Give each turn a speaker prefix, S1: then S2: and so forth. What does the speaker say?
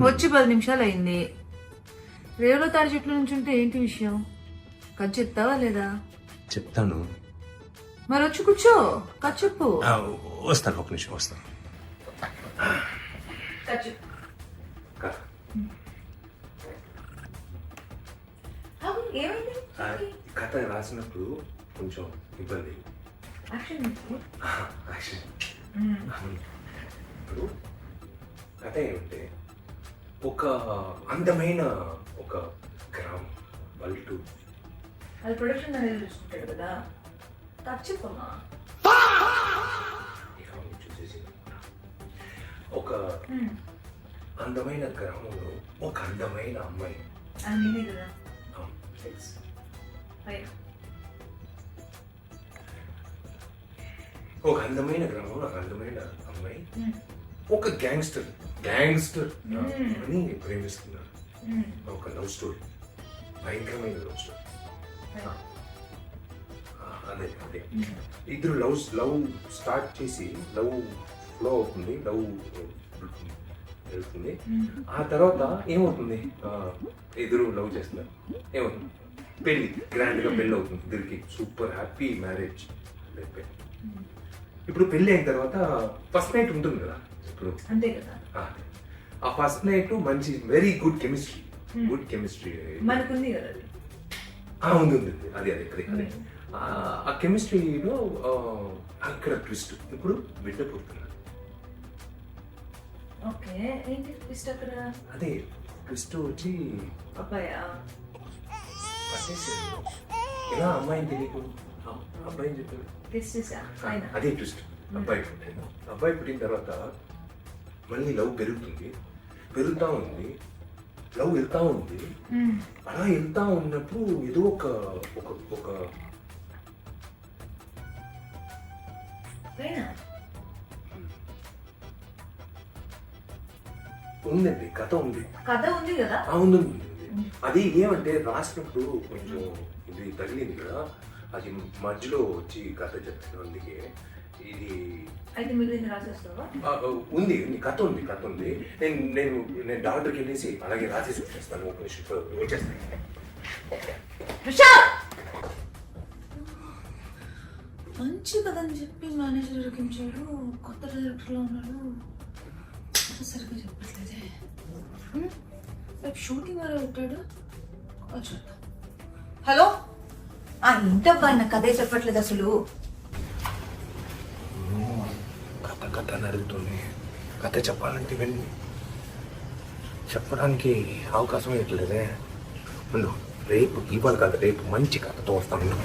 S1: వచ్చి 10 నిమిషాలు అయింది. రేవులో తాడి చెట్ల నుంచి ఉంటే ఏంటి విషయం? కథ చెప్తావా లేదా?
S2: చెప్తాను.
S1: మరి వచ్చి కూర్చో, కథ చెప్పు.
S2: వస్తాను, ఒక నిమిషం వస్తాను. కథ రాసినప్పుడు కొంచెం ఇబ్బంది. ఇప్పుడు కథ ఏమంటే, ఒక అందమైన ఒక గ్రామం పల్లెటూరు.
S1: అది ప్రొడక్షన్ అనేది చూసుకుంటాడు కదా, కథ చెప్పమ్మా.
S2: చూసేసి ఒక అందమైన గ్రామంలో ఒక అందమైన అమ్మాయి.
S1: అది నేనే కదా.
S2: ఒక అందమైన గ్రామంలో ఒక అందమైన అమ్మాయి ఒక గ్యాంగ్స్టర్ అని ప్రేమిస్తున్నారు. ఒక లవ్ స్టోరీ, భయంకరమైన లవ్ స్టోరీ. అదే అదే ఇద్దరు లవ్ స్టార్ట్ చేసి లవ్ ఫ్లో అవుతుంది, లవ్ వెళ్తుంది. ఆ తర్వాత ఏమవుతుంది, ఇద్దరు లవ్ చేస్తున్నారు, ఏమవుతుంది, పెళ్లి, గ్రాండ్ గా పెళ్లి అవుతుంది ఇద్దరికి. Super happy marriage. ఇప్పుడు పెళ్లి అయిన తర్వాత ఫస్ట్ నైట్ ఉంటుంది కదా. ఇప్పుడు
S1: అంతే కదా,
S2: ఆ ఫస్ట్ నైట్ మంచి వెరీ గుడ్ కెమిస్ట్రీ
S1: మనకుంది కదా.
S2: ఉంది అది అదే అదే అదే ఆ కెమిస్ట్రీలో అక్కడ ట్విస్ట్. ఇప్పుడు బిడ్డ పుడుతున్నారు.
S1: ఓకే, ఏంటి ట్విస్ట్ అక్కడ?
S2: అదే ట్విస్ట్ వచ్చి
S1: అబ్బాయా
S2: ఎలా అమ్మాయిని తెలియకు అబ్బాయిని చెప్పారు. అదే ట్విస్ట్. అబ్బాయి పుట్టిన తర్వాత మళ్ళీ లవ్ పెరుగుతా ఉంది, లవ్ వెళ్తా ఉంది. అలా వెళ్తా ఉన్నప్పుడు ఏదో ఒక ఉందండి, కథ ఉంది
S1: కదా.
S2: ఉంది. అది ఏమంటే రాసినప్పుడు కొంచెం ఇది తగిలింది కదా, అది మధ్యలో వచ్చి కథ చెప్తాను. అందుకే ఇది ఉంది, కథ ఉంది. నేను డాక్టర్కి వెళ్ళేసి అలాగే రాసేసి వచ్చేస్తాను. వచ్చేస్తాను.
S1: మంచి కథ అని చెప్పి మేనేజర్ ఇరికించాడు. కొత్త డైరెక్టర్లో ఉన్నాడు, సరిగ్గా చెప్పట్లేదే. రేపు షూటింగ్ వారు పెట్టాడు. చూద్దాం. హలో, ఏంటబ్బా నా కథే చెప్పట్లేదు అసలు.
S2: కథ నడుగుతుంది. కథ చెప్పాలంటే వెళ్ళి చెప్పడానికి అవకాశం ఇవ్వట్లేదే. రేపు ఇవాళ కాదు, రేపు మంచి కథతో వస్తాను.